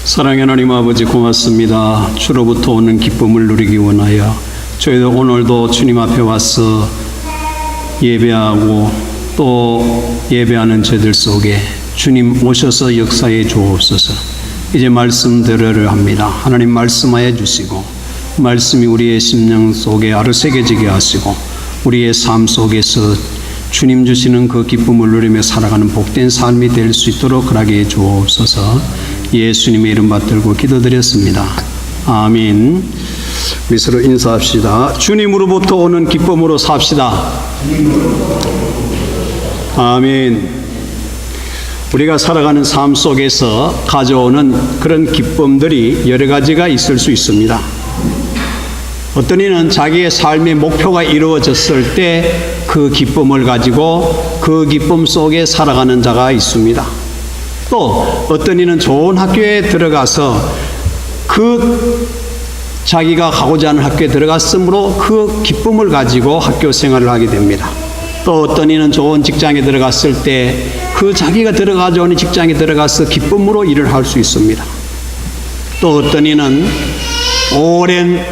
사랑의 하나님 아버지 고맙습니다. 주로부터 오는 기쁨을 누리기 원하여 저희도 오늘도 주님 앞에 와서 예배하고 또 예배하는 저들 속에 주님 오셔서 역사해 주옵소서. 이제 말씀 들으려 합니다. 하나님 말씀하여 주시고 말씀이 우리의 심령 속에 아르새겨지게 하시고 우리의 삶 속에서 주님 주시는 그 기쁨을 누리며 살아가는 복된 삶이 될 수 있도록 허락해 주옵소서. 예수님의 이름 받들고 기도드렸습니다. 아멘. 우리 서로 인사합시다. 주님으로부터 오는 기쁨으로 삽시다. 아멘. 우리가 살아가는 삶 속에서 가져오는 그런 기쁨들이 여러 가지가 있을 수 있습니다. 어떤 이는 자기의 삶의 목표가 이루어졌을 때 그 기쁨을 가지고 그 기쁨 속에 살아가는 자가 있습니다. 또 어떤 이는 좋은 학교에 들어가서 그 자기가 가고자 하는 학교에 들어갔으므로 그 기쁨을 가지고 학교 생활을 하게 됩니다. 또 어떤 이는 좋은 직장에 들어갔을 때 그 자기가 들어가자 하는 직장에 들어가서 기쁨으로 일을 할 수 있습니다. 또 어떤 이는 오랜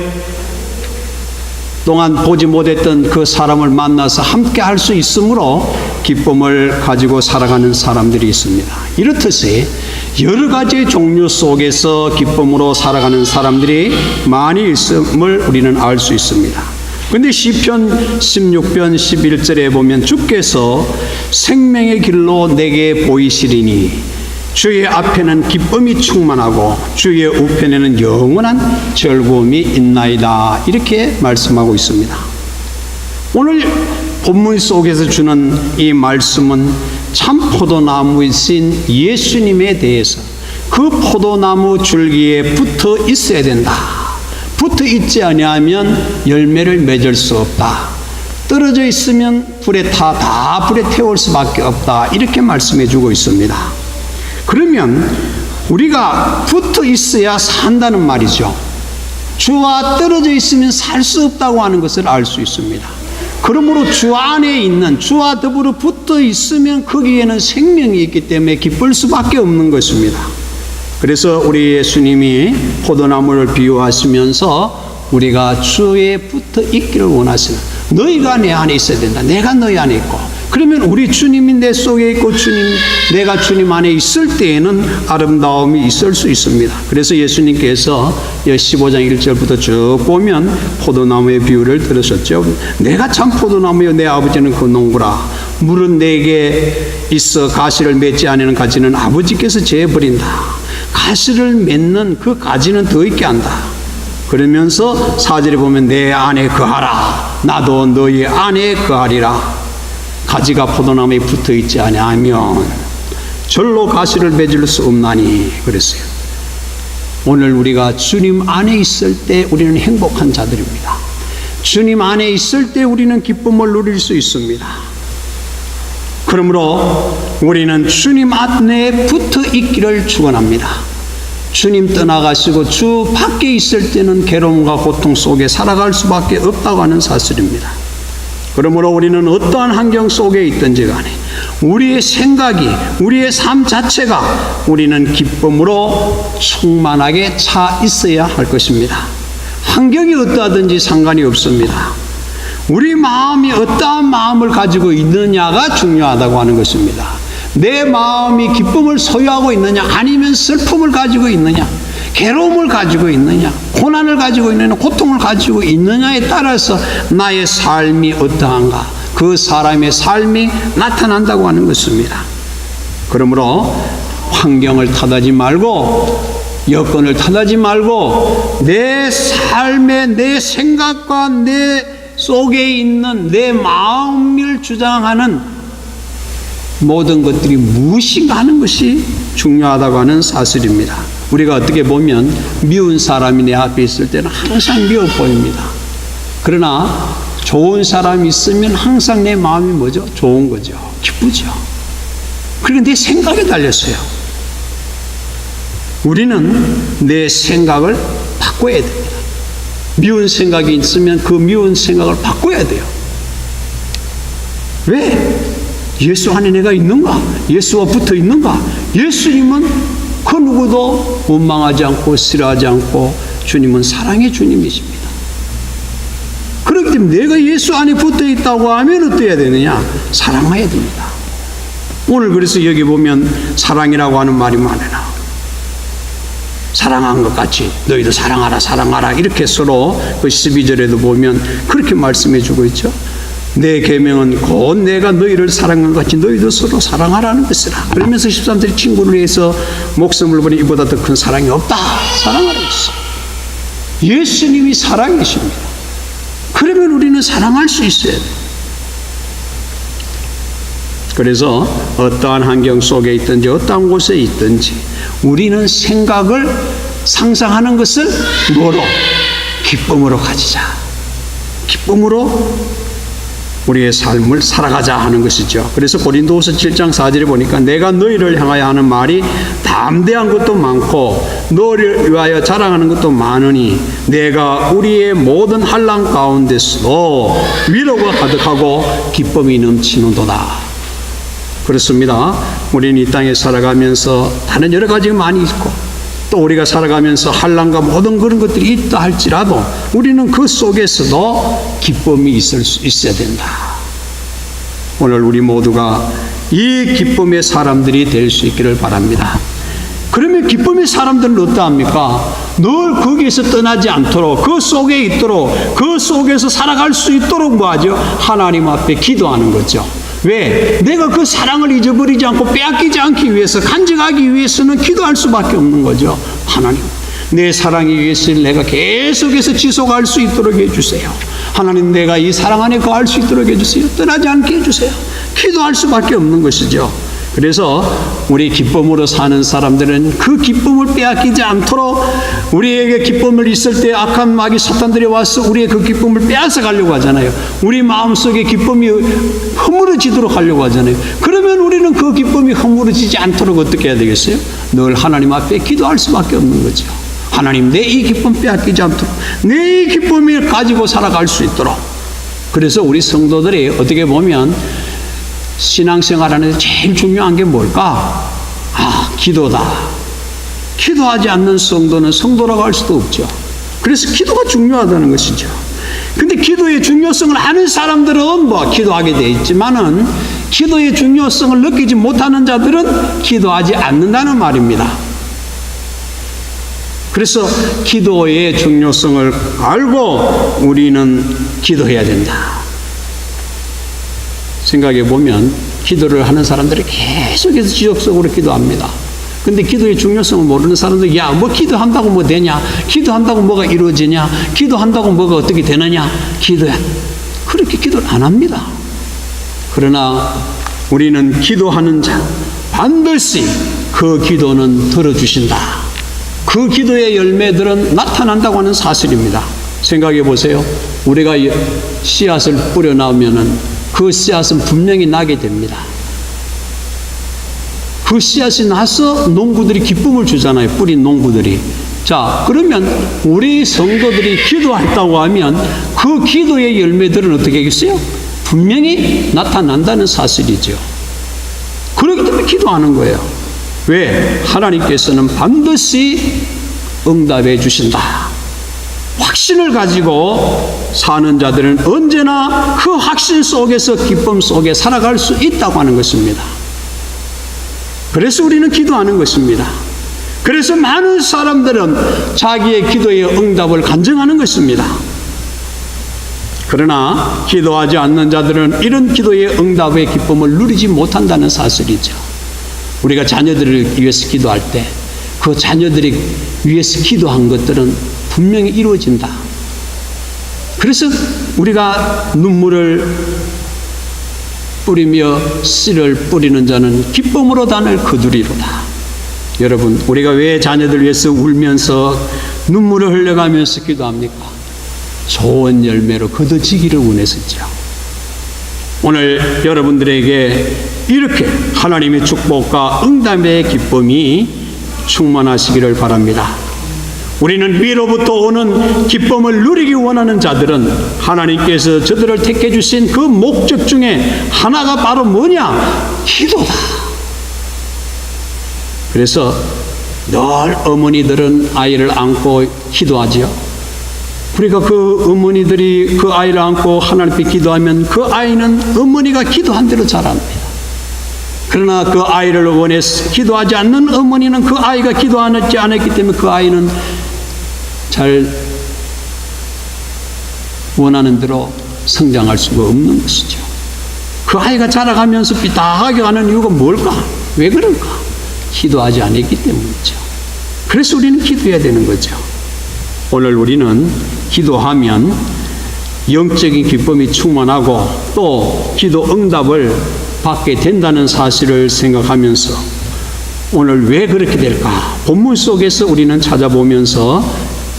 동안 보지 못했던 그 사람을 만나서 함께 할 수 있으므로 기쁨을 가지고 살아가는 사람들이 있습니다. 이렇듯이 여러 가지 종류 속에서 기쁨으로 살아가는 사람들이 많이 있음을 우리는 알 수 있습니다. 그런데 시편 16편 11절에 보면 주께서 생명의 길로 내게 보이시리니 주의 앞에는 기쁨이 충만하고 주의 우편에는 영원한 즐거움이 있나이다. 이렇게 말씀하고 있습니다. 오늘 본문 속에서 주는 이 말씀은 참 포도나무이신 예수님에 대해서 그 포도나무 줄기에 붙어 있어야 된다. 붙어 있지 아니하면 열매를 맺을 수 없다. 떨어져 있으면 불에 다 불에 태울 수밖에 없다. 이렇게 말씀해 주고 있습니다. 그러면 우리가 붙어 있어야 산다는 말이죠. 주와 떨어져 있으면 살 수 없다고 하는 것을 알 수 있습니다. 그러므로 주 안에 있는 주와 더불어 붙어 있으면 거기에는 생명이 있기 때문에 기쁠 수밖에 없는 것입니다. 그래서 우리 예수님이 포도나무를 비유하시면서 우리가 주에 붙어 있기를 원하시는, 너희가 내 안에 있어야 된다. 내가 너희 안에 있고, 그러면 우리 주님이 내 속에 있고 내가 주님 안에 있을 때에는 아름다움이 있을 수 있습니다. 그래서 예수님께서 15장 1절부터 쭉 보면 포도나무의 비유를 들으셨죠. 내가 참 포도나무여 내 아버지는 그 농부라. 물은 내게 있어 가시를 맺지 않는 가지는 아버지께서 재버린다. 가시를 맺는 그 가지는 더 있게 한다. 그러면서 4절에 보면 내 안에 거하라. 나도 너희 안에 거하리라. 가지가 포도나무에 붙어 있지 아니하면 절로 가시를 맺을 수 없나니 그랬어요. 오늘 우리가 주님 안에 있을 때 우리는 행복한 자들입니다. 주님 안에 있을 때 우리는 기쁨을 누릴 수 있습니다. 그러므로 우리는 주님 안에 붙어 있기를 축원합니다. 주님 떠나가시고 주 밖에 있을 때는 괴로움과 고통 속에 살아갈 수밖에 없다고 하는 사실입니다. 그러므로 우리는 어떠한 환경 속에 있든지 간에 우리의 생각이, 우리의 삶 자체가 우리는 기쁨으로 충만하게 차 있어야 할 것입니다. 환경이 어떠하든지 상관이 없습니다. 우리 마음이 어떠한 마음을 가지고 있느냐가 중요하다고 하는 것입니다. 내 마음이 기쁨을 소유하고 있느냐, 아니면 슬픔을 가지고 있느냐, 괴로움을 가지고 있느냐, 고난을 가지고 있느냐, 고통을 가지고 있느냐에 따라서 나의 삶이 어떠한가, 그 사람의 삶이 나타난다고 하는 것입니다. 그러므로 환경을 탓하지 말고, 여건을 탓하지 말고, 내 삶의 내 생각과 내 속에 있는 내 마음을 주장하는 모든 것들이 무엇인가 하는 것이 중요하다고 하는 사실입니다. 우리가 어떻게 보면 미운 사람이 내 앞에 있을 때는 항상 미워 보입니다. 그러나 좋은 사람이 있으면 항상 내 마음이 뭐죠? 좋은 거죠. 기쁘죠. 그리고 내 생각에 달렸어요. 우리는 내 생각을 바꿔야 됩니다. 미운 생각이 있으면 그 미운 생각을 바꿔야 돼요. 왜? 예수 안에 내가 있는가? 예수와 붙어 있는가? 예수님은 그 누구도 원망하지 않고 싫어하지 않고 주님은 사랑의 주님이십니다. 그렇기 때문에 내가 예수 안에 붙어 있다고 하면 어떻게 해야 되느냐? 사랑해야 됩니다. 오늘 그래서 여기 보면 사랑이라고 하는 말이 많아요. 사랑한 것 같이 너희도 사랑하라 사랑하라 이렇게 서로 그 12절에도 보면 그렇게 말씀해 주고 있죠. 내 계명은 곧 내가 너희를 사랑한 것 같이 너희도 서로 사랑하라는 것이라. 그러면서 13절에 친구를 위해서 목숨을 버린 이보다 더 큰 사랑이 없다. 사랑하라고 했어요. 예수님이 사랑이십니다. 그러면 우리는 사랑할 수 있어야 돼요. 그래서 어떠한 환경 속에 있든지 어떠한 곳에 있든지 우리는 생각을 상상하는 것을 뭐로? 기쁨으로 가지자. 기쁨으로 우리의 삶을 살아가자 하는 것이죠. 그래서 고린도후서 7장 4절에 보니까 내가 너희를 향하여 하는 말이 담대한 것도 많고 너를 위하여 자랑하는 것도 많으니 내가 우리의 모든 환난 가운데서도 위로가 가득하고 기쁨이 넘치는도다. 그렇습니다. 우리는 이 땅에 살아가면서 다른 여러 가지가 많이 있고 또 우리가 살아가면서 환난과 모든 그런 것들이 있다 할지라도 우리는 그 속에서도 기쁨이 있어야 된다. 오늘 우리 모두가 이 기쁨의 사람들이 될 수 있기를 바랍니다. 그러면 기쁨의 사람들은 어떠합니까? 늘 거기에서 떠나지 않도록 그 속에 있도록 그 속에서 살아갈 수 있도록 뭐하죠? 하나님 앞에 기도하는 거죠. 왜? 내가 그 사랑을 잊어버리지 않고 빼앗기지 않기 위해서 간직하기 위해서는 기도할 수밖에 없는 거죠. 하나님 내 사랑이 위해서 내가 계속해서 지속할 수 있도록 해주세요. 하나님 내가 이 사랑 안에 거할 수 있도록 해주세요. 떠나지 않게 해주세요. 기도할 수밖에 없는 것이죠. 그래서 우리 기쁨으로 사는 사람들은 그 기쁨을 빼앗기지 않도록 우리에게 기쁨을 있을 때 악한 마귀 사탄들이 와서 우리의 그 기쁨을 빼앗아 가려고 하잖아요. 우리 마음속에 기쁨이 허물어지도록 하려고 하잖아요. 그러면 우리는 그 기쁨이 허물어지지 않도록 어떻게 해야 되겠어요? 늘 하나님 앞에 기도할 수밖에 없는 거죠. 하나님 내 이 기쁨 빼앗기지 않도록 내 이 기쁨을 가지고 살아갈 수 있도록. 그래서 우리 성도들이 어떻게 보면 신앙생활 하는데 제일 중요한 게 뭘까? 기도다. 기도하지 않는 성도는 성도라고 할 수도 없죠. 그래서 기도가 중요하다는 것이죠. 근데 기도의 중요성을 아는 사람들은 기도하게 돼 있지만은 기도의 중요성을 느끼지 못하는 자들은 기도하지 않는다는 말입니다. 그래서 기도의 중요성을 알고 우리는 기도해야 된다. 생각해 보면 기도를 하는 사람들이 계속해서 지속적으로 기도합니다. 근데 기도의 중요성을 모르는 사람들이 기도한다고 뭐 되냐? 기도한다고 뭐가 이루어지냐? 기도한다고 뭐가 어떻게 되느냐? 기도야. 그렇게 기도를 안 합니다. 그러나 우리는 기도하는 자 반드시 그 기도는 들어주신다. 그 기도의 열매들은 나타난다고 하는 사실입니다. 생각해 보세요. 우리가 씨앗을 뿌려 나오면은 그 씨앗은 분명히 나게 됩니다. 그 씨앗이 나서 농부들이 기쁨을 주잖아요. 뿌린 농부들이. 자, 그러면 우리 성도들이 기도했다고 하면 그 기도의 열매들은 어떻게 하겠어요? 분명히 나타난다는 사실이죠. 그렇기 때문에 기도하는 거예요. 왜? 하나님께서는 반드시 응답해 주신다. 확신을 가지고 사는 자들은 언제나 그 확신 속에서 기쁨 속에 살아갈 수 있다고 하는 것입니다. 그래서 우리는 기도하는 것입니다. 그래서 많은 사람들은 자기의 기도의 응답을 간증하는 것입니다. 그러나 기도하지 않는 자들은 이런 기도의 응답의 기쁨을 누리지 못한다는 사실이죠. 우리가 자녀들을 위해서 기도할 때 그 자녀들이 위해서 기도한 것들은 분명히 이루어진다. 그래서 우리가 눈물을 뿌리며 씨를 뿌리는 자는 기쁨으로 단을 거두리로다. 여러분, 우리가 왜 자녀들 위해서 울면서 눈물을 흘려가면서 기도합니까? 좋은 열매로 거둬지기를 원했었죠. 오늘 여러분들에게 이렇게 하나님의 축복과 응답의 기쁨이 충만하시기를 바랍니다. 우리는 위로부터 오는 기쁨을 누리기 원하는 자들은 하나님께서 저들을 택해 주신 그 목적 중에 하나가 바로 뭐냐? 기도다. 그래서 늘 어머니들은 아이를 안고 기도하지요. 그러니까 그 어머니들이 그 아이를 안고 하나님께 기도하면 그 아이는 어머니가 기도한 대로 자랍니다. 그러나 그 아이를 원해서 기도하지 않는 어머니는 그 아이가 기도하지 않았기 때문에 그 아이는 잘 원하는 대로 성장할 수가 없는 것이죠. 그 아이가 자라가면서 삐딱하게 가는 이유가 뭘까? 왜 그럴까? 기도하지 않았기 때문이죠. 그래서 우리는 기도해야 되는 거죠. 오늘 우리는 기도하면 영적인 기쁨이 충만하고 또 기도 응답을 받게 된다는 사실을 생각하면서 오늘 왜 그렇게 될까? 본문 속에서 우리는 찾아보면서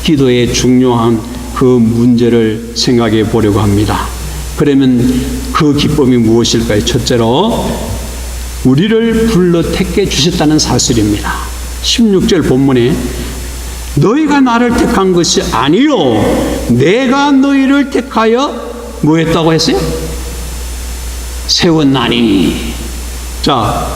기도의 중요한 그 문제를 생각해 보려고 합니다. 그러면 그 기쁨이 무엇일까요? 첫째로 우리를 불러 택해 주셨다는 사실입니다. 16절 본문에 너희가 나를 택한 것이 아니요 내가 너희를 택하여 뭐 했다고 했어요? 세웠나니. 자,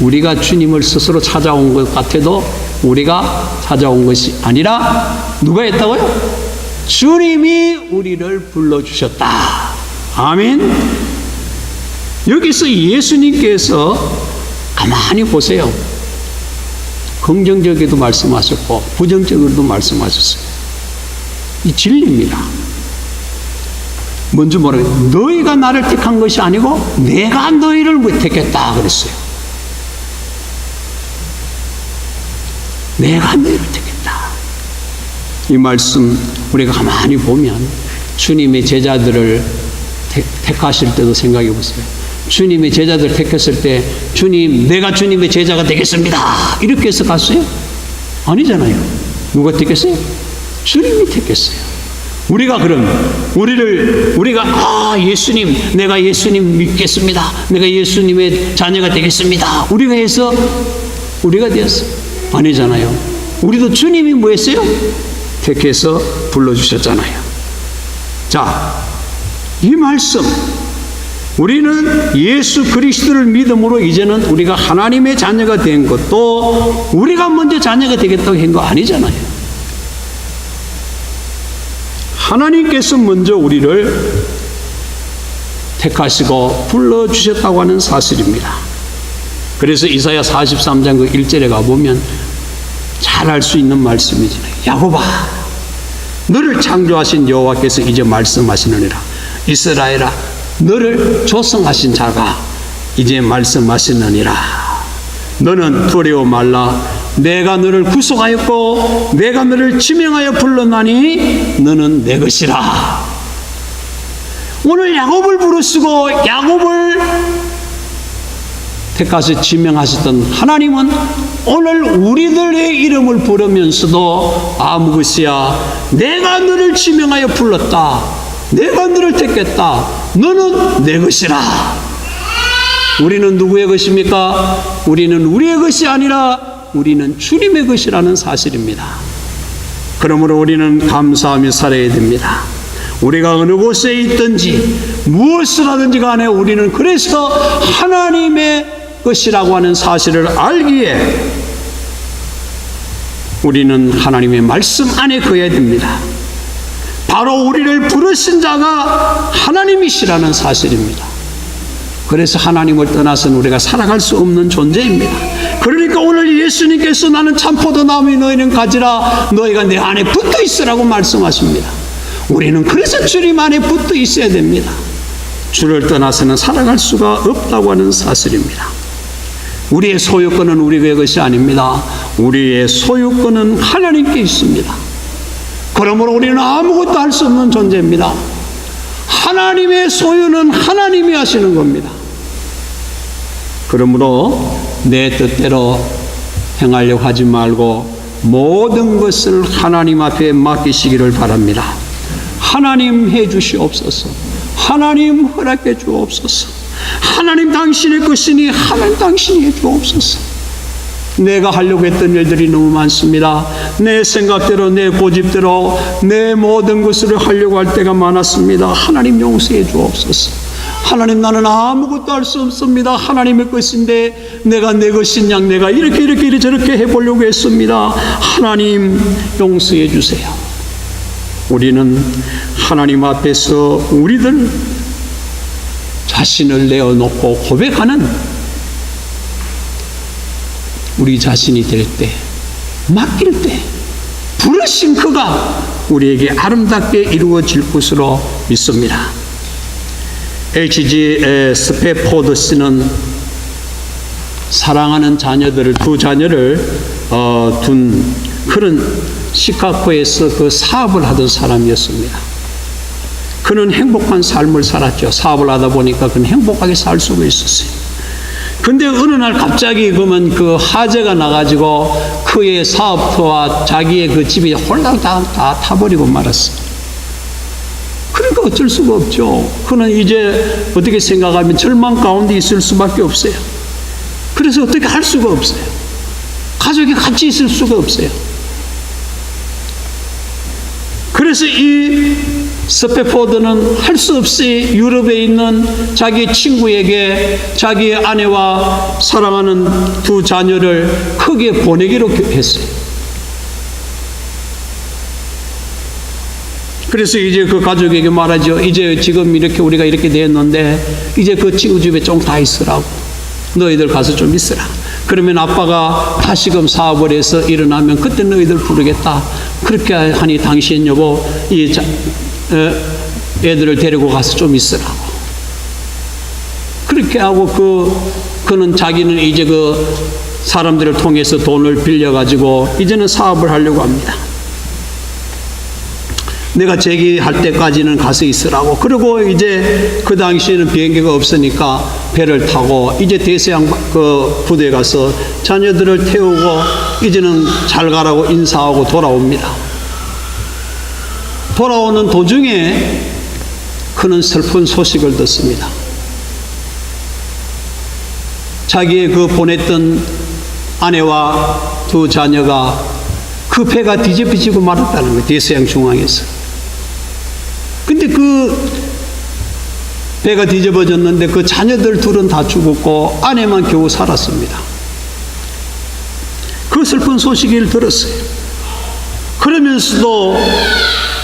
우리가 주님을 스스로 찾아온 것 같아도 우리가 찾아온 것이 아니라 누가 했다고요? 주님이 우리를 불러주셨다. 아멘. 여기서 예수님께서 가만히 보세요. 긍정적으로도 말씀하셨고 부정적으로도 말씀하셨어요. 이 진리입니다. 먼저 뭐라고? 너희가 나를 택한 것이 아니고 내가 너희를 택했다 그랬어요. 내가 너희를 택했다. 이 말씀 우리가 가만히 보면 주님의 제자들을 택하실 때도 생각해 보세요. 주님의 제자들 택했을 때 주님 내가 주님의 제자가 되겠습니다 이렇게 해서 갔어요? 아니잖아요. 누가 택했어요? 주님이 택했어요. 우리가 그럼 우리가 예수님 내가 예수님 믿겠습니다. 내가 예수님의 자녀가 되겠습니다. 우리가 해서 우리가 되었어요? 아니잖아요. 우리도 주님이 뭐 했어요? 택해서 불러주셨잖아요. 자, 이 말씀 우리는 예수 그리스도를 믿음으로 이제는 우리가 하나님의 자녀가 된 것도 우리가 먼저 자녀가 되겠다고 한 거 아니잖아요. 하나님께서 먼저 우리를 택하시고 불러주셨다고 하는 사실입니다. 그래서 이사야 43장 그 1절에 가보면 잘 알 수 있는 말씀이잖아요. 야곱아 너를 창조하신 여호와께서 이제 말씀하시느니라. 이스라엘아 너를 조성하신 자가 이제 말씀하시느니라. 너는 두려워 말라. 내가 너를 구속하였고 내가 너를 지명하여 불렀나니 너는 내 것이라. 오늘 야곱을 부르시고 야곱을 택하시 지명하셨던 하나님은 오늘 우리들의 이름을 부르면서도 아무 것이야 내가 너를 지명하여 불렀다. 내가 너를 택했다. 너는 내 것이라. 우리는 누구의 것입니까? 우리는 우리의 것이 아니라 우리는 주님의 것이라는 사실입니다. 그러므로 우리는 감사하며 살아야 됩니다. 우리가 어느 곳에 있든지 무엇을 하든지 간에 우리는 그래서 하나님의 것이라고 하는 사실을 알기에 우리는 하나님의 말씀 안에 거해야 됩니다. 바로 우리를 부르신 자가 하나님이시라는 사실입니다. 그래서 하나님을 떠나서는 우리가 살아갈 수 없는 존재입니다. 그러니까 오늘 예수님께서 나는 참포도나무 너희는 가지라 너희가 내 안에 붙어 있으라고 말씀하십니다. 우리는 그래서 주님 안에 붙어 있어야 됩니다. 주를 떠나서는 살아갈 수가 없다고 하는 사실입니다. 우리의 소유권은 우리의 것이 아닙니다. 우리의 소유권은 하나님께 있습니다. 그러므로 우리는 아무것도 할 수 없는 존재입니다. 하나님의 소유는 하나님이 하시는 겁니다. 그러므로 내 뜻대로 행하려고 하지 말고 모든 것을 하나님 앞에 맡기시기를 바랍니다. 하나님 해 주시옵소서. 하나님 허락해 주옵소서. 하나님 당신의 것이니 하나님 당신이 해 주옵소서. 내가 하려고 했던 일들이 너무 많습니다. 내 생각대로 내 고집대로 내 모든 것을 하려고 할 때가 많았습니다. 하나님 용서해 주옵소서. 하나님, 나는 아무것도 할 수 없습니다. 하나님의 것인데 내가 내 것인 양 내가 이렇게 저렇게 해보려고 했습니다. 하나님 용서해 주세요. 우리는 하나님 앞에서 우리들 자신을 내어놓고 고백하는 우리 자신이 될 때, 맡길 때 부르신 그가 우리에게 아름답게 이루어질 것으로 믿습니다. H.G. 스패포드 씨는 사랑하는 자녀들을, 두 자녀를 둔 그런 시카고에서 그 사업을 하던 사람이었습니다. 그는 행복한 삶을 살았죠. 사업을 하다 보니까 그는 행복하게 살 수가 있었어요. 근데 어느 날 갑자기 그러면 그 화재가 나가지고 그의 사업터와 자기의 그 집이 홀랑 다 타버리고 말았어요. 그러니까 어쩔 수가 없죠. 그는 이제 어떻게 생각하면 절망 가운데 있을 수밖에 없어요. 그래서 어떻게 할 수가 없어요. 가족이 같이 있을 수가 없어요. 그래서 이 스패포드는 할 수 없이 유럽에 있는 자기 친구에게 자기 아내와 사랑하는 두 자녀를 크게 보내기로 했어요. 그래서 이제 그 가족에게 말하죠. 이제 지금 이렇게 우리가 이렇게 됐는데 이제 그 친구 집에 좀 가 있으라고. 너희들 가서 좀 있으라. 그러면 아빠가 다시금 사업을 해서 일어나면 그때 너희들 부르겠다. 그렇게 하니 당신 여보 이 애들을 데리고 가서 좀 있으라고. 그렇게 하고 그는 자기는 이제 그 사람들을 통해서 돈을 빌려가지고 이제는 사업을 하려고 합니다. 내가 재기할 때까지는 가서 있으라고. 그리고 이제 그 당시에는 비행기가 없으니까 배를 타고 이제 대서양 그 부대에 가서 자녀들을 태우고 이제는 잘 가라고 인사하고 돌아옵니다. 돌아오는 도중에 그는 슬픈 소식을 듣습니다. 자기의 그 보냈던 아내와 두 자녀가 그 배가 뒤집혀지고 말았다는 거예요. 대서양 중앙에서. 근데 그 배가 뒤집어졌는데 그 자녀들 둘은 다 죽었고 아내만 겨우 살았습니다. 그 슬픈 소식을 들었어요. 그러면서도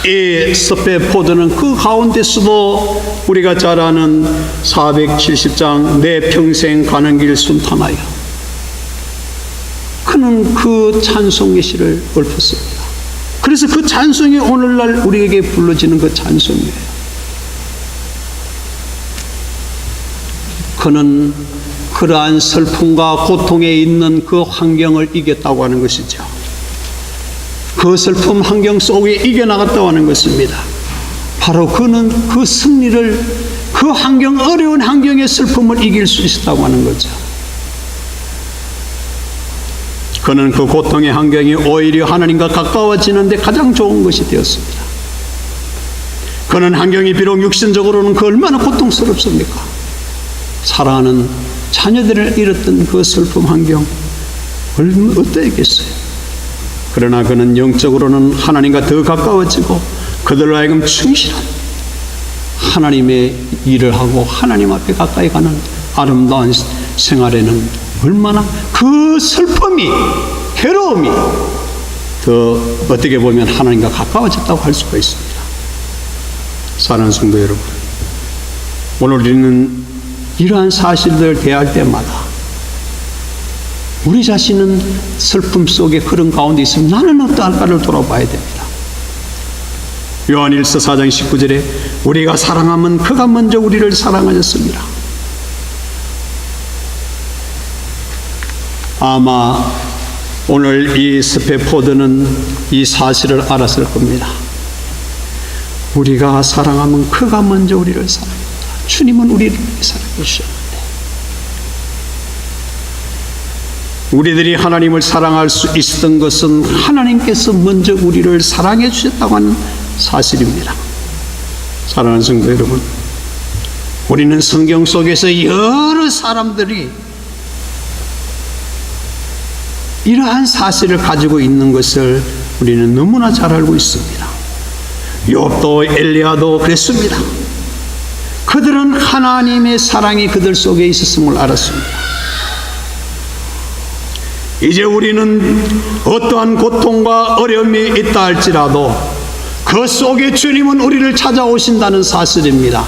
이 스패포드는 그 가운데서도 우리가 잘 아는 470장 내 평생 가는 길 순탄하여 그는 그 찬송의 시를 읊었습니다. 그래서 그 찬송이 오늘날 우리에게 불러지는 그 찬송이에요. 그는 그러한 슬픔과 고통에 있는 그 환경을 이겼다고 하는 것이죠. 그 슬픔 환경 속에 이겨나갔다고 하는 것입니다. 바로 그는 그 승리를, 그 환경, 어려운 환경의 슬픔을 이길 수 있었다고 하는 거죠. 그는 그 고통의 환경이 오히려 하나님과 가까워지는데 가장 좋은 것이 되었습니다. 그는 환경이 비록 육신적으로는 그 얼마나 고통스럽습니까? 사랑하는 자녀들을 잃었던 그 슬픔 환경 얼마나 어떠했겠어요? 그러나 그는 영적으로는 하나님과 더 가까워지고 그들로 하여금 충실한 하나님의 일을 하고 하나님 앞에 가까이 가는 아름다운 생활에는 얼마나 그 슬픔이, 괴로움이 더 어떻게 보면 하나님과 가까워졌다고 할 수가 있습니다. 사랑하는 성도 여러분, 오늘 우리는 이러한 사실들을 대할 때마다 우리 자신은 슬픔 속에 그런 가운데 있으면 나는 어떠할까를 돌아봐야 됩니다. 요한일서 4장 19절에 우리가 사랑하면 그가 먼저 우리를 사랑하셨습니다. 아마 오늘 이 스패포드는 이 사실을 알았을 겁니다. 우리가 사랑하면 그가 먼저 우리를 사랑합니다. 주님은 우리를 사랑해 주셨는데 우리들이 하나님을 사랑할 수 있었던 것은 하나님께서 먼저 우리를 사랑해 주셨다고 하는 사실입니다. 사랑하는 성도 여러분, 우리는 성경 속에서 여러 사람들이 이러한 사실을 가지고 있는 것을 우리는 너무나 잘 알고 있습니다. 욥도 엘리야도 그랬습니다. 그들은 하나님의 사랑이 그들 속에 있었음을 알았습니다. 이제 우리는 어떠한 고통과 어려움이 있다 할지라도 그 속에 주님은 우리를 찾아오신다는 사실입니다.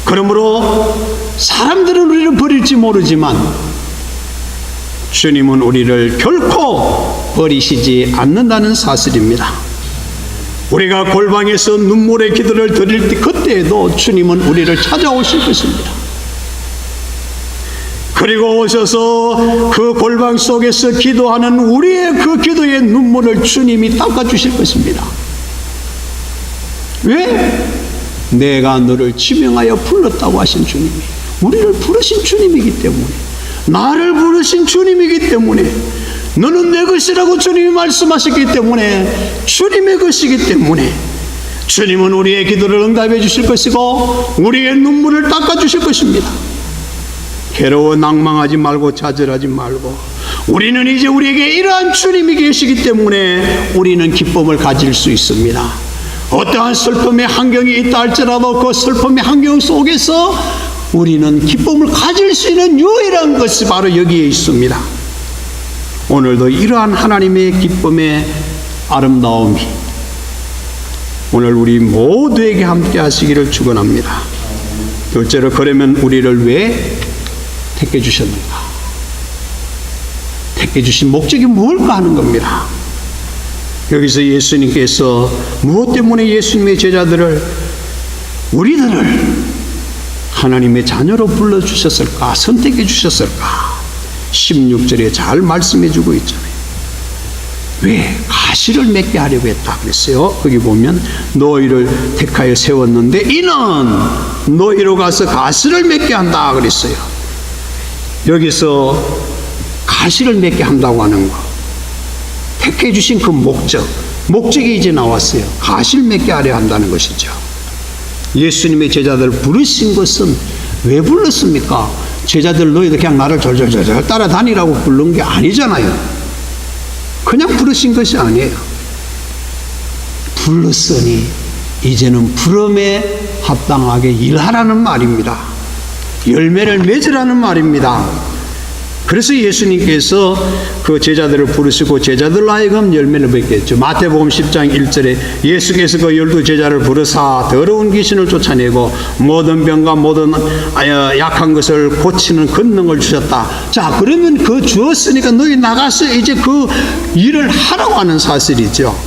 그러므로 사람들은 우리를 버릴지 모르지만 주님은 우리를 결코 버리시지 않는다는 사실입니다. 우리가 골방에서 눈물의 기도를 드릴 때 그때에도 주님은 우리를 찾아오실 것입니다. 그리고 오셔서 그 골방 속에서 기도하는 우리의 그 기도의 눈물을 주님이 닦아주실 것입니다. 왜? 내가 너를 지명하여 불렀다고 하신 주님이, 우리를 부르신 주님이기 때문에, 나를 부르신 주님이기 때문에, 너는 내 것이라고 주님이 말씀하셨기 때문에, 주님의 것이기 때문에 주님은 우리의 기도를 응답해 주실 것이고 우리의 눈물을 닦아 주실 것입니다. 괴로워 낭망하지 말고 좌절하지 말고, 우리는 이제 우리에게 이러한 주님이 계시기 때문에 우리는 기쁨을 가질 수 있습니다. 어떠한 슬픔의 환경이 있다 할지라도 그 슬픔의 환경 속에서 우리는 기쁨을 가질 수 있는 유일한 것이 바로 여기에 있습니다. 오늘도 이러한 하나님의 기쁨의 아름다움이 오늘 우리 모두에게 함께 하시기를 축원합니다. 둘째로, 그러면 우리를 왜 택해 주셨는가? 택해 주신 목적이 뭘까 하는 겁니다. 여기서 예수님께서 무엇 때문에 예수님의 제자들을, 우리들을 하나님의 자녀로 불러주셨을까, 선택해 주셨을까? 16절에 잘 말씀해 주고 있잖아요. 왜? 가시를 맺게 하려고 했다 그랬어요. 거기 보면 너희를 택하여 세웠는데 이는 너희로 가서 가시를 맺게 한다 그랬어요. 여기서 가시를 맺게 한다고 하는 거, 택해 주신 그 목적이 이제 나왔어요. 가시를 맺게 하려 한다는 것이죠. 예수님의 제자들을 부르신 것은 왜 불렀습니까? 제자들 너희들 그냥 나를 절절절절 따라다니라고 부른 게 아니잖아요. 그냥 부르신 것이 아니에요. 불렀으니 이제는 부름에 합당하게 일하라는 말입니다. 열매를 맺으라는 말입니다. 그래서 예수님께서 그 제자들을 부르시고 제자들로 하여금 열매를 맺게 했죠. 마태복음 10장 1절에 예수께서 그 12제자를 부르사 더러운 귀신을 쫓아내고 모든 병과 모든 약한 것을 고치는 권능을 주셨다. 자, 그러면 그 주었으니까 너희 나가서 이제 그 일을 하라고 하는 사실이죠.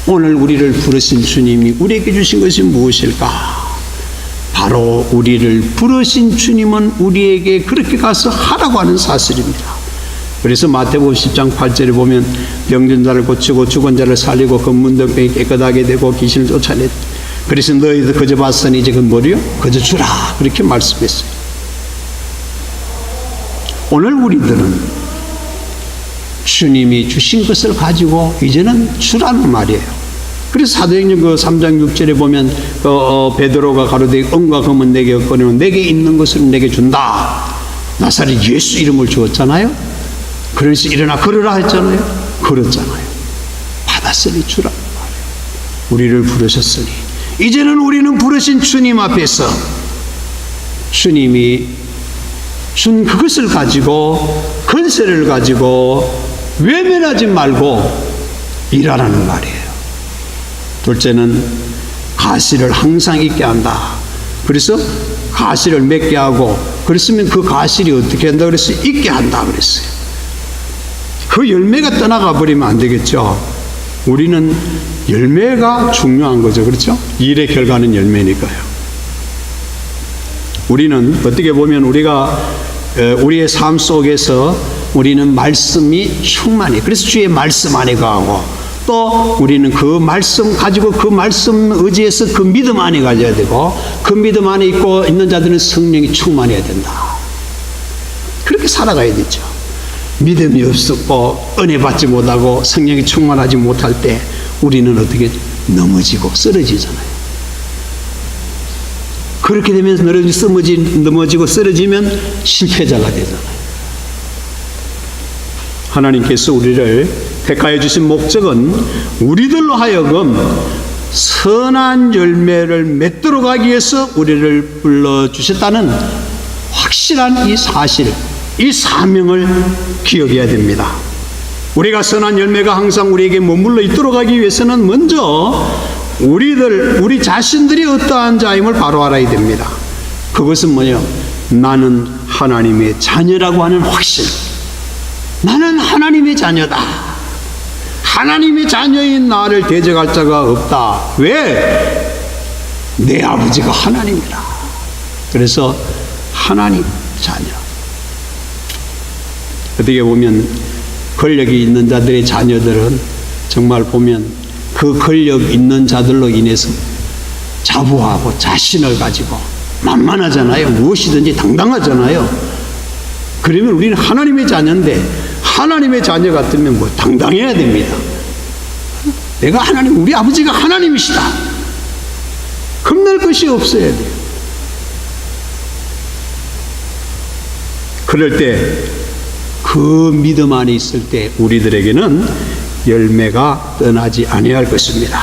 오늘 우리를 부르신 주님이 우리에게 주신 것이 무엇일까? 바로 우리를 부르신 주님은 우리에게 그렇게 가서 하라고 하는 사실입니다. 그래서 마태복음 10장 8절에 보면 병든 자를 고치고 죽은 자를 살리고 그 문둥병이 깨끗하게 되고 귀신을 쫓아냈다. 그래서 너희들 그저 봤으니 이제 그 뭐리요? 그저 주라. 그렇게 말씀했어요. 오늘 우리들은 주님이 주신 것을 가지고 이제는 주라는 말이에요. 그래서 사도행전 그 3장 6절에 보면 베드로가 가로되 은과 금은 내게 없거니와 내게 있는 것을 내게 준다. 나사렛 예수 이름을 주었잖아요. 그래서 일어나 걸으라 했잖아요. 걸었잖아요. 받았으니 주라는 말이에요. 우리를 부르셨으니 이제는 우리는 부르신 주님 앞에서 주님이 준 그것을 가지고 권세를 가지고 외면하지 말고 일하라는 말이에요. 둘째는 가시를 항상 있게 한다. 그래서 가시를 맺게 하고, 그랬으면 그 가시를 어떻게 한다 그랬어요? 있게 한다 그랬어요. 그 열매가 떠나가 버리면 안 되겠죠. 우리는 열매가 중요한 거죠. 그렇죠? 일의 결과는 열매니까요. 우리는 어떻게 보면 우리의 삶 속에서 우리는 말씀이 충만해. 그래서 주의 말씀 안에 거하고, 또 우리는 그 말씀 가지고 그 말씀 의지해서 그 믿음 안에 가져야 되고, 그 믿음 안에 있는 자들은 성령이 충만해야 된다. 그렇게 살아가야 되죠. 믿음이 없고 은혜 받지 못하고 성령이 충만하지 못할 때 우리는 어떻게 넘어지고 쓰러지잖아요. 그렇게 되면서 넘어지고 쓰러지면 실패자가 되잖아요. 하나님께서 우리를 택하여 주신 목적은 우리들로 하여금 선한 열매를 맺도록 하기 위해서 우리를 불러주셨다는 확실한 이 사실, 이 사명을 기억해야 됩니다. 우리가 선한 열매가 항상 우리에게 머물러 있도록 하기 위해서는 먼저 우리 자신들이 어떠한 자임을 바로 알아야 됩니다. 그것은 뭐예요? 나는 하나님의 자녀라고 하는 확신. 나는 하나님의 자녀다. 하나님의 자녀인 나를 대적할 자가 없다. 왜? 내 아버지가 하나님이라. 그래서 하나님 자녀. 어떻게 보면 권력이 있는 자들의 자녀들은 정말 보면 그 권력 있는 자들로 인해서 자부하고 자신을 가지고 만만하잖아요. 무엇이든지 당당하잖아요. 그러면 우리는 하나님의 자녀인데 하나님의 자녀 같으면 뭐 당당해야 됩니다. 내가 하나님, 우리 아버지가 하나님이시다. 겁낼 것이 없어야 돼요. 그럴 때 그 믿음 안에 있을 때 우리들에게는 열매가 떠나지 아니할 것입니다.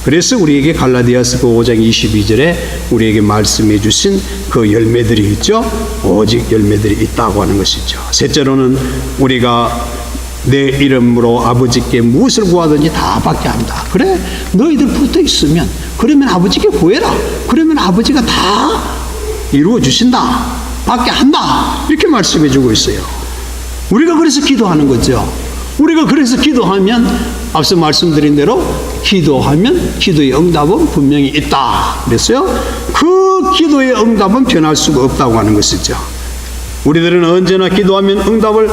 그래서 우리에게 갈라디아서 5장 22절에 우리에게 말씀해 주신 그 열매들이 있죠. 오직 열매들이 있다고 하는 것이죠. 셋째로는 우리가 내 이름으로 아버지께 무엇을 구하든지 다 받게 한다. 그래, 너희들 붙어 있으면 그러면 아버지께 구해라. 그러면 아버지가 다 이루어 주신다. 받게 한다. 이렇게 말씀해 주고 있어요. 우리가 그래서 기도하는 거죠. 우리가 그래서 기도하면 앞서 말씀드린 대로 기도하면 기도의 응답은 분명히 있다. 그랬어요. 그 기도의 응답은 변할 수가 없다고 하는 것이죠. 우리들은 언제나 기도하면 응답을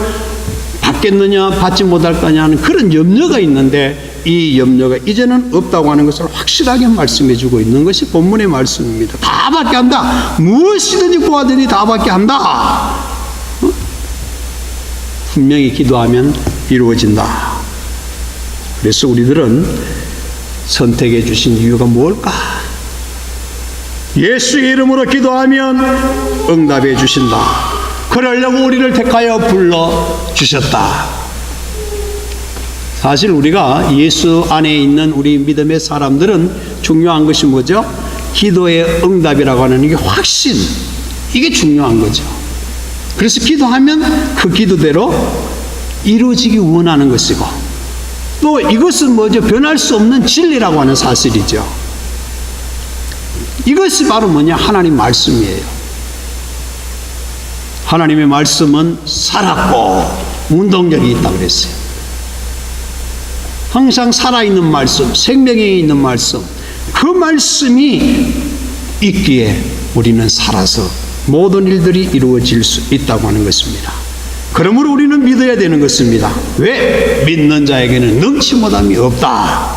받겠느냐 받지 못할 거냐 하는 그런 염려가 있는데 이 염려가 이제는 없다고 하는 것을 확실하게 말씀해 주고 있는 것이 본문의 말씀입니다. 다 받게 한다. 무엇이든지 구하더니 다 받게 한다. 분명히 기도하면 이루어진다. 그래서 우리들은 선택해 주신 이유가 뭘까? 예수의 이름으로 기도하면 응답해 주신다. 그러려고 우리를 택하여 불러주셨다. 사실 우리가 예수 안에 있는 우리 믿음의 사람들은 중요한 것이 뭐죠? 기도의 응답이라고 하는 이게 확신, 이게 중요한 거죠. 그래서 기도하면 그 기도대로 이루어지기 원하는 것이고 또 이것은 뭐죠? 변할 수 없는 진리라고 하는 사실이죠. 이것이 바로 뭐냐? 하나님 말씀이에요. 하나님의 말씀은 살았고 운동력이 있다고 그랬어요. 항상 살아있는 말씀, 생명이 있는 말씀, 그 말씀이 있기에 우리는 살아서 모든 일들이 이루어질 수 있다고 하는 것입니다. 그러므로 우리는 믿어야 되는 것입니다. 왜? 믿는 자에게는 능치 못함이 없다.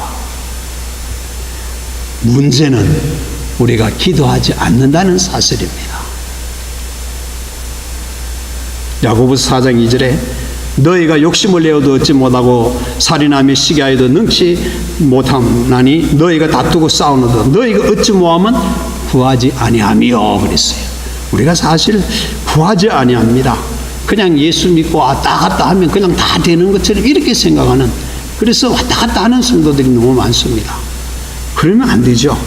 문제는 우리가 기도하지 않는다는 사실입니다. 야고보서 4장 2절에 너희가 욕심을 내어도 얻지 못하고 살인하며 시기하여도 능치 못하나니 너희가 다투고 싸우노도 너희가 얻지 못하면 구하지 아니하며 그랬어요. 우리가 사실 구하지 아니합니다. 그냥 예수 믿고 왔다 갔다 하면 그냥 다 되는 것처럼 이렇게 생각하는, 그래서 왔다 갔다 하는 성도들이 너무 많습니다. 그러면 안 되죠.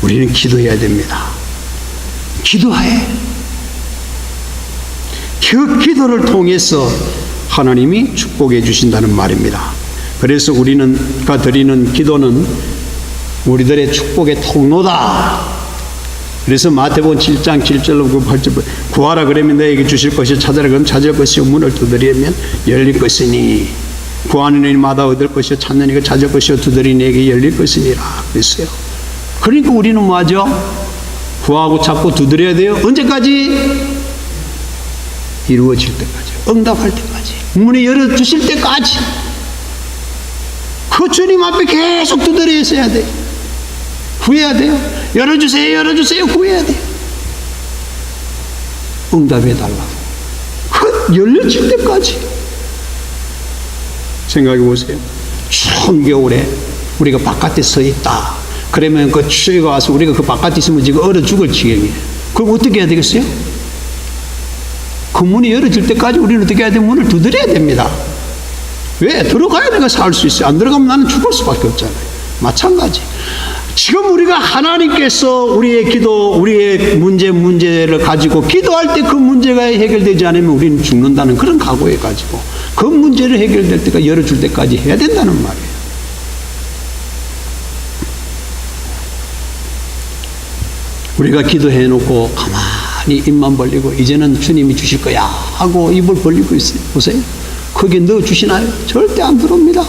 우리는 기도해야 됩니다. 기도해. 그 기도를 통해서 하나님이 축복해 주신다는 말입니다. 그래서 우리가 드리는 기도는 우리들의 축복의 통로다. 그래서 마태복음 7장 7절로 8절 구하라 그러면 너에게 주실 것이, 찾아라 그러면 찾을 것이요, 문을 두드리면 열릴 것이니, 구하는 이마다 얻을 것이요, 찾는 이가 찾을 것이요, 두드리는 이에게 열릴 것이니라 그랬어요. 그러니까 우리는 뭐하죠? 구하고 찾고 두드려야 돼요. 언제까지? 이루어질 때까지, 응답할 때까지, 문이 열어주실 때까지 그 주님 앞에 계속 두드려 있어야 돼요. 구해야 돼요. 열어주세요, 열어주세요, 구해야 돼요. 응답해달라고. 그 열려질 때까지. 생각해 보세요. 추운 겨울에 우리가 바깥에 서 있다. 그러면 그 추위가 와서 우리가 그 바깥에 있으면 지금 얼어 죽을 지경이에요. 그럼 어떻게 해야 되겠어요? 그 문이 열어질 때까지 우리는 어떻게 해야 돼요? 문을 두드려야 됩니다. 왜? 들어가야 내가 살 수 있어요. 안 들어가면 나는 죽을 수밖에 없잖아요. 마찬가지. 지금 우리가 하나님께서 우리의 기도, 우리의 문제를 가지고 기도할 때 그 문제가 해결되지 않으면 우리는 죽는다는 그런 각오에 가지고 그 문제를 해결될 때까지 열어줄 때까지 해야 된다는 말이에요. 우리가 기도해놓고 가만히 입만 벌리고 이제는 주님이 주실 거야 하고 입을 벌리고 있어요. 보세요. 거기에 넣어주시나요? 절대 안 들어옵니다.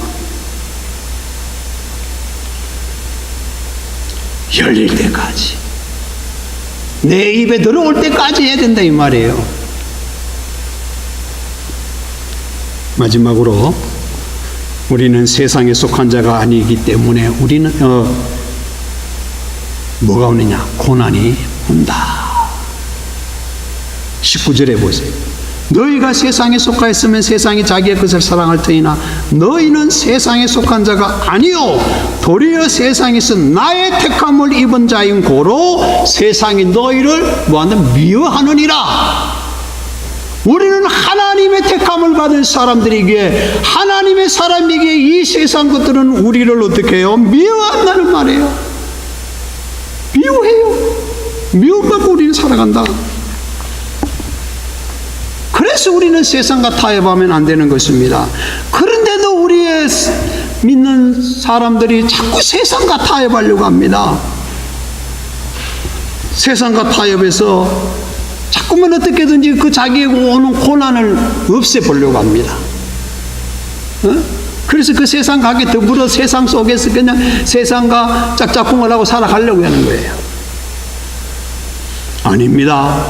열릴 때까지, 내 입에 들어올 때까지 해야 된다 이 말이에요. 마지막으로 우리는 세상에 속한 자가 아니기 때문에 우리는 뭐가 오느냐? 고난이 온다. 19절에 보세요. 너희가 세상에 속하 있으면 세상이 자기의 것을 사랑할 터이나 너희는 세상에 속한 자가 아니요 도리어 세상에서 나의 택함을 입은 자인 고로 세상이 너희를 뭐한다? 미워하느니라. 우리는 하나님의 택함을 받은 사람들이기에, 하나님의 사람이기에 이 세상 것들은 우리를 어떻게 해요? 미워한다는 말이에요. 미워해요. 미움받고 우리는 살아간다. 그래서 우리는 세상과 타협하면 안 되는 것입니다. 그런데도 우리의 믿는 사람들이 자꾸 세상과 타협하려고 합니다. 세상과 타협해서 자꾸만 어떻게든지 그 자기에게 오는 고난을 없애보려고 합니다. 그래서 그 세상 가게 더불어 세상 속에서 그냥 세상과 짝짝꿍을 하고 살아가려고 하는 거예요. 아닙니다.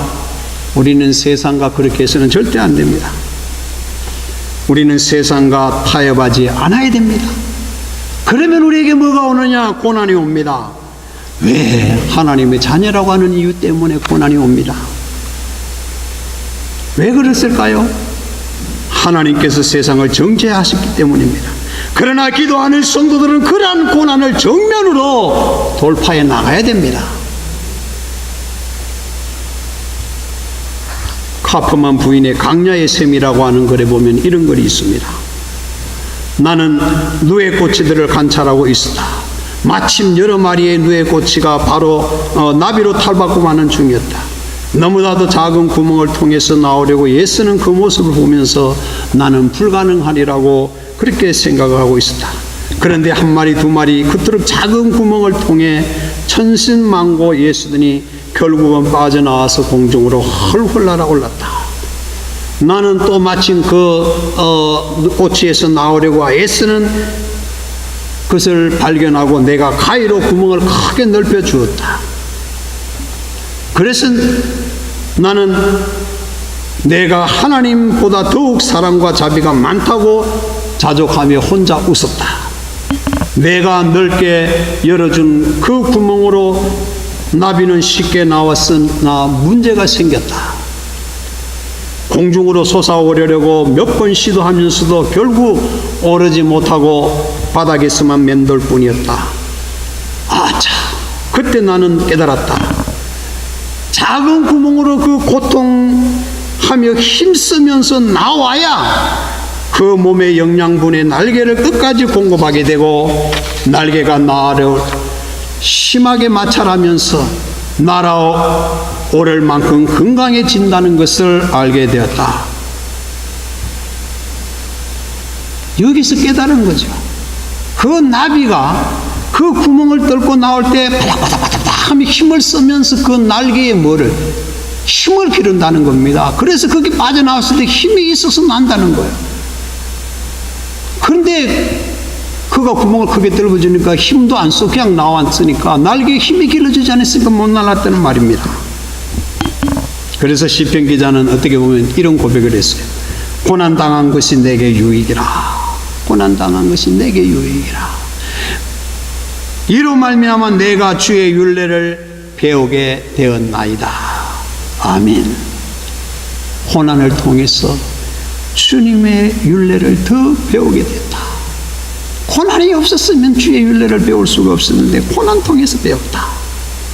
우리는 세상과 그렇게 해서는 절대 안 됩니다. 우리는 세상과 타협하지 않아야 됩니다. 그러면 우리에게 뭐가 오느냐? 고난이 옵니다. 왜? 하나님의 자녀라고 하는 이유 때문에 고난이 옵니다. 왜 그랬을까요? 하나님께서 세상을 정죄하셨기 때문입니다. 그러나 기도하는 성도들은 그러한 고난을 정면으로 돌파해 나가야 됩니다. 카프만 부인의 강야의 샘이라고 하는 글에 보면 이런 글이 있습니다. 나는 누에 꼬치들을 관찰하고 있었다. 마침 여러 마리의 누에 꼬치가 바로 나비로 탈바꿈 하는 중이었다. 너무나도 작은 구멍을 통해서 나오려고 애쓰는 그 모습을 보면서 나는 불가능하리라고 그렇게 생각을 하고 있었다. 그런데 한 마리 두 마리 그토록 작은 구멍을 통해 천신만고 애쓰더니 결국은 빠져나와서 공중으로 헐헐 날아올랐다. 나는 또 마침 그 꼬치에서 나오려고 애쓰는 것을 발견하고 내가 가위로 구멍을 크게 넓혀 주었다. 그래서 나는 내가 하나님보다 더욱 사랑과 자비가 많다고 자족하며 혼자 웃었다. 내가 넓게 열어준 그 구멍으로 나비는 쉽게 나왔으나 문제가 생겼다. 공중으로 솟아오르려고 몇 번 시도하면서도 결국 오르지 못하고 바닥에서만 맴돌 뿐이었다. 아차! 그때 나는 깨달았다. 작은 구멍으로 그 고통하며 힘쓰면서 나와야 그 몸의 영양분의 날개를 끝까지 공급하게 되고 날개가 나를 심하게 마찰하면서 날아오를 만큼 건강해진다는 것을 알게 되었다. 여기서 깨달은 거죠. 그 나비가 그 구멍을 뚫고 나올 때 바닥바닥바닥 하며 힘을 쓰면서 그 날개에 뭐를? 힘을 기른다는 겁니다. 그래서 거기 빠져나왔을 때 힘이 있어서 난다는 거예요. 그런데 그가 구멍을 크게 뚫어주니까 힘도 안 써 그냥 나왔으니까 날개에 힘이 길어지지 않았으니까 못 날았다는 말입니다. 그래서 시편 기자는 어떻게 보면 이런 고백을 했어요. 고난당한 것이 내게 유익이라. 고난당한 것이 내게 유익이라. 이로 말미암아 내가 주의 율례를 배우게 되었나이다. 아멘. 고난을 통해서 주님의 율례를 더 배우게 됐다. 고난이 없었으면 주의 율례를 배울 수가 없었는데 고난 통해서 배웠다.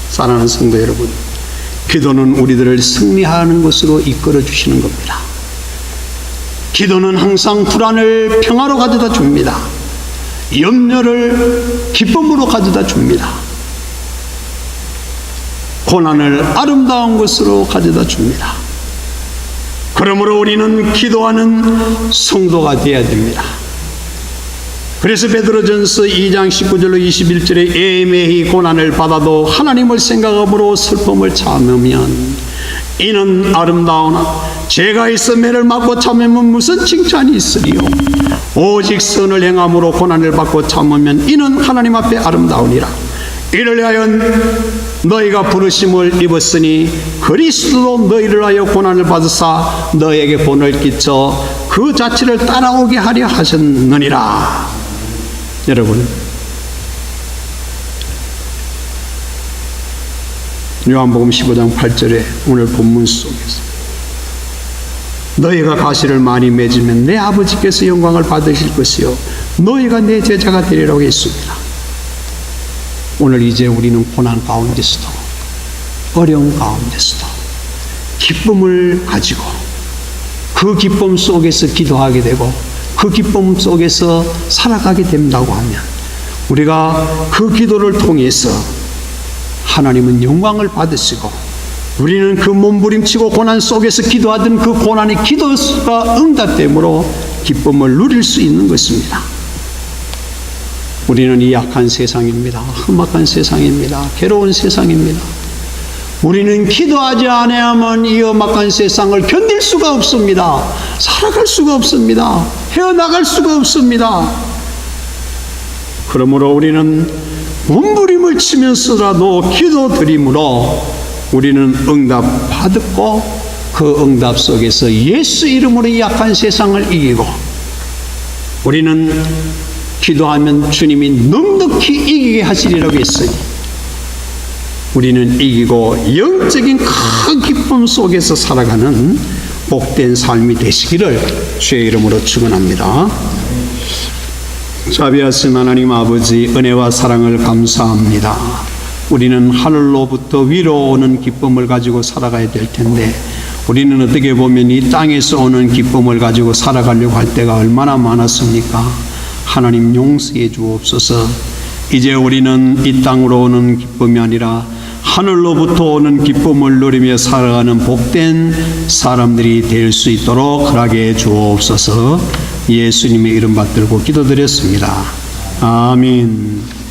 사랑하는 성도 여러분, 기도는 우리들을 승리하는 것으로 이끌어 주시는 겁니다. 기도는 항상 불안을 평화로 가져다 줍니다. 염려를 기쁨으로 가져다 줍니다. 고난을 아름다운 것으로 가져다 줍니다. 그러므로 우리는 기도하는 성도가 되어야 됩니다. 그래서 베드로전서 2장 19절로 21절에 애매히 고난을 받아도 하나님을 생각함으로 슬픔을 참으면 이는 아름다우나 죄가 있어 매를 맞고 참으면 무슨 칭찬이 있으리요. 오직 선을 행함으로 고난을 받고 참으면 이는 하나님 앞에 아름다우니라. 이를 위하여 너희가 부르심을 입었으니 그리스도도 너희를 위하여 고난을 받으사 너에게 본을 끼쳐 그 자체를 따라오게 하려 하셨느니라. 여러분, 요한복음 15장 8절에 오늘 본문 속에서 너희가 가시를 많이 맺으면 내 아버지께서 영광을 받으실 것이요 너희가 내 제자가 되리라고 했습니다. 오늘 이제 우리는 고난 가운데서도 어려움 가운데서도 기쁨을 가지고 그 기쁨 속에서 기도하게 되고 그 기쁨 속에서 살아가게 된다고 하면 우리가 그 기도를 통해서 하나님은 영광을 받으시고 우리는 그 몸부림치고 고난 속에서 기도하던 그 고난의 기도가 응답됨으로 기쁨을 누릴 수 있는 것입니다. 우리는 이 약한 세상입니다. 험악한 세상입니다. 괴로운 세상입니다. 우리는 기도하지 않아야만 이 험악한 세상을 견딜 수가 없습니다. 살아갈 수가 없습니다. 헤어나갈 수가 없습니다. 그러므로 우리는 몸부림을 치면서라도 기도드림으로 우리는 응답 받고 그 응답 속에서 예수 이름으로 이 약한 세상을 이기고 우리는 기도하면 주님이 넉넉히 이기게 하시리라고 했으니 우리는 이기고 영적인 큰 기쁨 속에서 살아가는 복된 삶이 되시기를 주의 이름으로 축원합니다. 자비하신 하나님 아버지, 은혜와 사랑을 감사합니다. 우리는 하늘로부터 위로 오는 기쁨을 가지고 살아가야 될 텐데 우리는 어떻게 보면 이 땅에서 오는 기쁨을 가지고 살아가려고 할 때가 얼마나 많았습니까? 하나님 용서해 주옵소서. 이제 우리는 이 땅으로 오는 기쁨이 아니라 하늘로부터 오는 기쁨을 누리며 살아가는 복된 사람들이 될 수 있도록 허락해 주옵소서. 예수님의 이름 받들고 기도드렸습니다. 아멘.